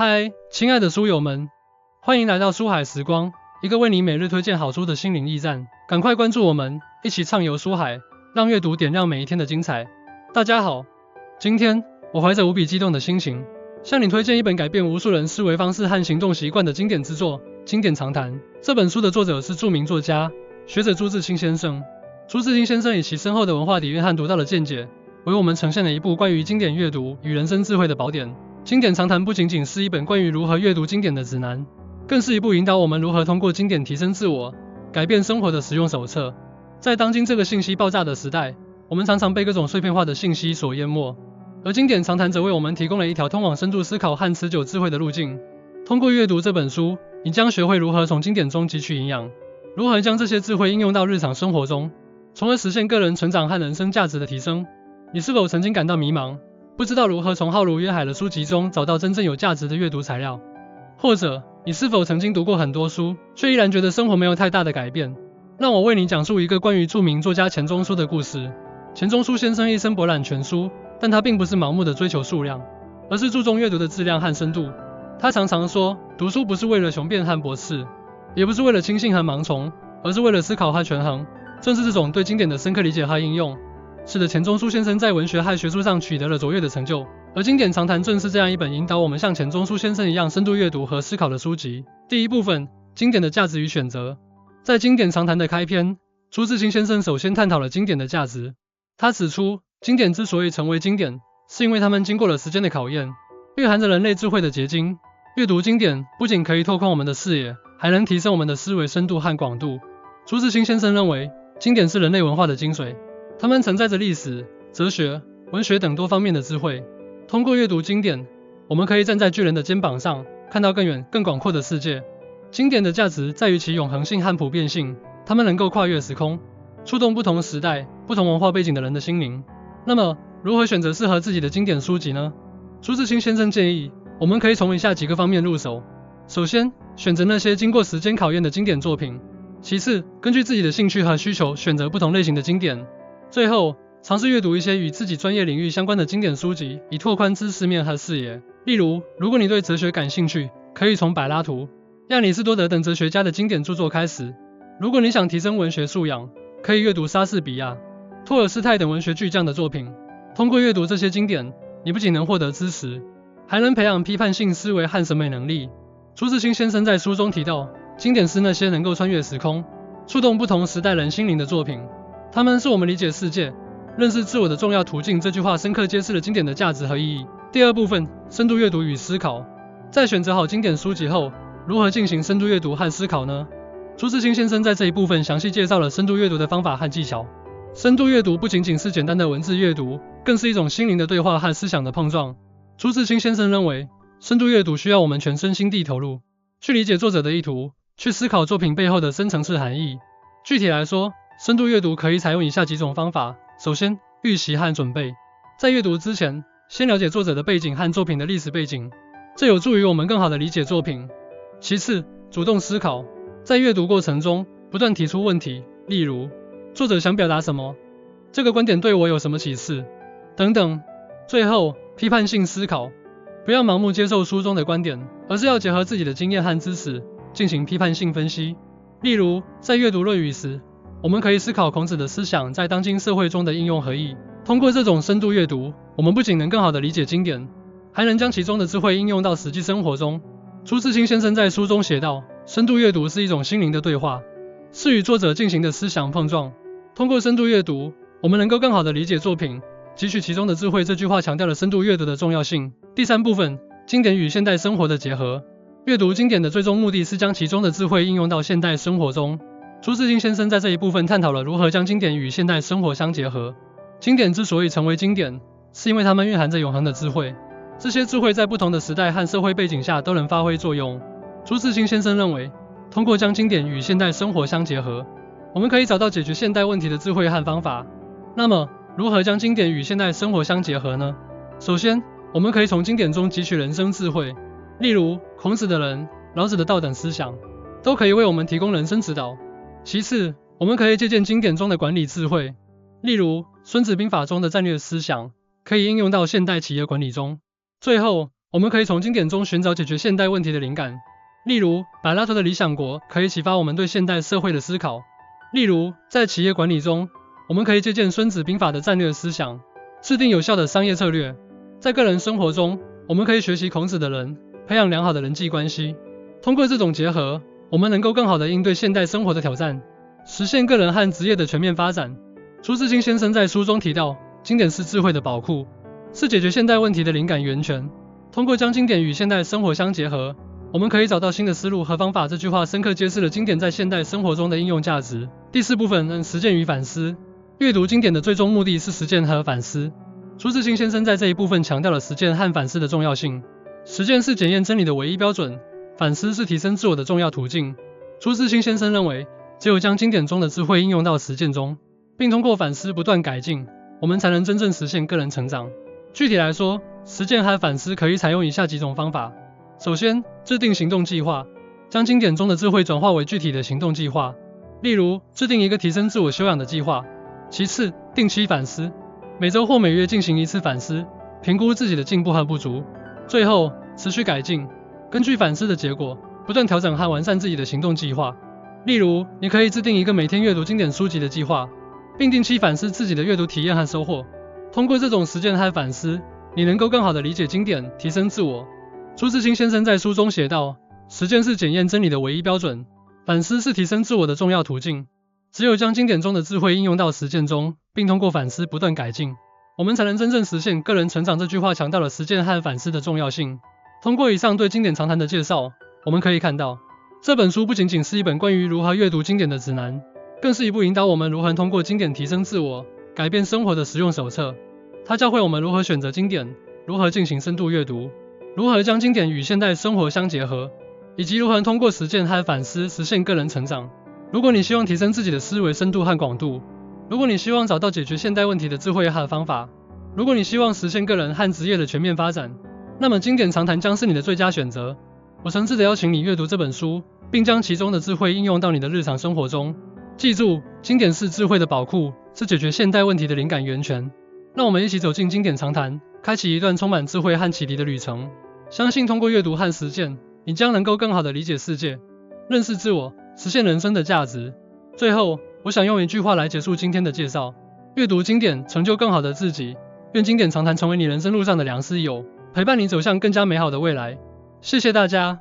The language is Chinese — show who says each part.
Speaker 1: 嗨，亲爱的书友们，欢迎来到书海时光，一个为你每日推荐好书的心灵驿站。赶快关注我们，一起畅游书海，让阅读点亮每一天的精彩。大家好，今天我怀着无比激动的心情，向你推荐一本改变无数人思维方式和行动习惯的经典之作《经典长谈》。这本书的作者是著名作家、学者朱自清先生。朱自清先生以其深厚的文化底蕴和独到的见解，为我们呈现了一部关于经典阅读与人生智慧的宝典。经典长谈不仅仅是一本关于如何阅读经典的指南，更是一部引导我们如何通过经典提升自我、改变生活的实用手册。在当今这个信息爆炸的时代，我们常常被各种碎片化的信息所淹没，而经典长谈则为我们提供了一条通往深度思考和持久智慧的路径。通过阅读这本书，你将学会如何从经典中汲取营养，如何将这些智慧应用到日常生活中，从而实现个人成长和人生价值的提升。你是否曾经感到迷茫，不知道如何从浩如约海的书籍中找到真正有价值的阅读材料？或者你是否曾经读过很多书，却依然觉得生活没有太大的改变？让我为你讲述一个关于著名作家钱钟书的故事。钱钟书先生一生博览全书，但他并不是盲目的追求数量，而是注重阅读的质量和深度。他常常说，读书不是为了雄辩和驳斥，也不是为了轻信和盲从，而是为了思考和权衡。正是这种对经典的深刻理解和应用，使得钱钟书先生在文学和学术上取得了卓越的成就。而经典长谈正是这样一本引导我们像钱钟书先生一样深度阅读和思考的书籍。第一部分，经典的价值与选择。在经典长谈的开篇，朱自清先生首先探讨了经典的价值。他指出，经典之所以成为经典，是因为它们经过了时间的考验，蕴含着人类智慧的结晶。阅读经典不仅可以拓宽我们的视野，还能提升我们的思维深度和广度。朱自清先生认为，经典是人类文化的精髓，它们承载着历史、哲学、文学等多方面的智慧。通过阅读经典，我们可以站在巨人的肩膀上，看到更远、更广阔的世界。经典的价值在于其永恒性和普遍性，它们能够跨越时空，触动不同时代、不同文化背景的人的心灵。那么，如何选择适合自己的经典书籍呢？朱自清先生建议，我们可以从以下几个方面入手。首先，选择那些经过时间考验的经典作品。其次，根据自己的兴趣和需求，选择不同类型的经典。最后，尝试阅读一些与自己专业领域相关的经典书籍，以拓宽知识面和视野。例如，如果你对哲学感兴趣，可以从柏拉图、亚里士多德等哲学家的经典著作开始。如果你想提升文学素养，可以阅读莎士比亚、托尔斯泰等文学巨匠的作品。通过阅读这些经典，你不仅能获得知识，还能培养批判性思维和审美能力。朱自清先生在书中提到，经典是那些能够穿越时空，触动不同时代人心灵的作品，它们是我们理解世界、认识自我的重要途径。这句话深刻揭示了经典的价值和意义。第二部分，深度阅读与思考。在选择好经典书籍后，如何进行深度阅读和思考呢？朱自清先生在这一部分详细介绍了深度阅读的方法和技巧。深度阅读不仅仅是简单的文字阅读，更是一种心灵的对话和思想的碰撞。朱自清先生认为，深度阅读需要我们全身心地投入，去理解作者的意图，去思考作品背后的深层次含义。具体来说，深度阅读可以采用以下几种方法。首先，预习和准备。在阅读之前，先了解作者的背景和作品的历史背景，这有助于我们更好地理解作品。其次，主动思考。在阅读过程中，不断提出问题，例如，作者想表达什么？这个观点对我有什么启示？等等。最后，批判性思考。不要盲目接受书中的观点，而是要结合自己的经验和知识，进行批判性分析。例如，在阅读《论语》时，我们可以思考孔子的思想在当今社会中的应用和意义。通过这种深度阅读，我们不仅能更好地理解经典，还能将其中的智慧应用到实际生活中。朱自清先生在书中写道，深度阅读是一种心灵的对话，是与作者进行的思想碰撞。通过深度阅读，我们能够更好地理解作品，汲取其中的智慧。这句话强调了深度阅读的重要性。第三部分，经典与现代生活的结合。阅读经典的最终目的是将其中的智慧应用到现代生活中。朱自清先生在这一部分探讨了如何将经典与现代生活相结合。经典之所以成为经典，是因为它们蕴含着永恒的智慧，这些智慧在不同的时代和社会背景下都能发挥作用。朱自清先生认为，通过将经典与现代生活相结合，我们可以找到解决现代问题的智慧和方法。那么，如何将经典与现代生活相结合呢？首先，我们可以从经典中汲取人生智慧，例如孔子的仁、老子的道等思想，都可以为我们提供人生指导。其次，我们可以借鉴经典中的管理智慧，例如孙子兵法中的战略思想，可以应用到现代企业管理中。最后，我们可以从经典中寻找解决现代问题的灵感。例如，柏拉图的理想国可以启发我们对现代社会的思考。例如，在企业管理中，我们可以借鉴孙子兵法的战略思想，制定有效的商业策略。在个人生活中，我们可以学习孔子的人，培养良好的人际关系。通过这种结合，我们能够更好地应对现代生活的挑战，实现个人和职业的全面发展。朱自清先生在书中提到，经典是智慧的宝库，是解决现代问题的灵感源泉。通过将经典与现代生活相结合，我们可以找到新的思路和方法。这句话深刻揭示了经典在现代生活中的应用价值。第4部分，实践与反思。阅读经典的最终目的是实践和反思。朱自清先生在这一部分强调了实践和反思的重要性。实践是检验真理的唯一标准，反思是提升自我的重要途径。朱自清先生认为，只有将经典中的智慧应用到实践中，并通过反思不断改进，我们才能真正实现个人成长。具体来说，实践和反思可以采用以下几种方法。首先，制定行动计划，将经典中的智慧转化为具体的行动计划。例如，制定一个提升自我修养的计划。其次，定期反思，每周或每月进行一次反思，评估自己的进步和不足。最后，持续改进，根据反思的结果，不断调整和完善自己的行动计划。例如，你可以制定一个每天阅读经典书籍的计划，并定期反思自己的阅读体验和收获。通过这种实践和反思，你能够更好地理解经典，提升自我。朱自清先生在书中写道，实践是检验真理的唯一标准，反思是提升自我的重要途径。只有将经典中的智慧应用到实践中，并通过反思不断改进，我们才能真正实现个人成长。这句话强调了实践和反思的重要性。通过以上对经典长谈的介绍，我们可以看到，这本书不仅仅是一本关于如何阅读经典的指南，更是一部引导我们如何通过经典提升自我、改变生活的实用手册。它教会我们如何选择经典，如何进行深度阅读，如何将经典与现代生活相结合，以及如何通过实践和反思实现个人成长。如果你希望提升自己的思维深度和广度，如果你希望找到解决现代问题的智慧和方法，如果你希望实现个人和职业的全面发展，那么经典长谈将是你的最佳选择。我诚挚地邀请你阅读这本书，并将其中的智慧应用到你的日常生活中。记住，经典是智慧的宝库，是解决现代问题的灵感源泉。让我们一起走进经典长谈，开启一段充满智慧和启迪的旅程。相信通过阅读和实践，你将能够更好地理解世界，认识自我，实现人生的价值。最后，我想用一句话来结束今天的介绍：阅读经典，成就更好的自己。愿经典长谈成为你人生路上的良师益友，陪伴你走向更加美好的未来。谢谢大家。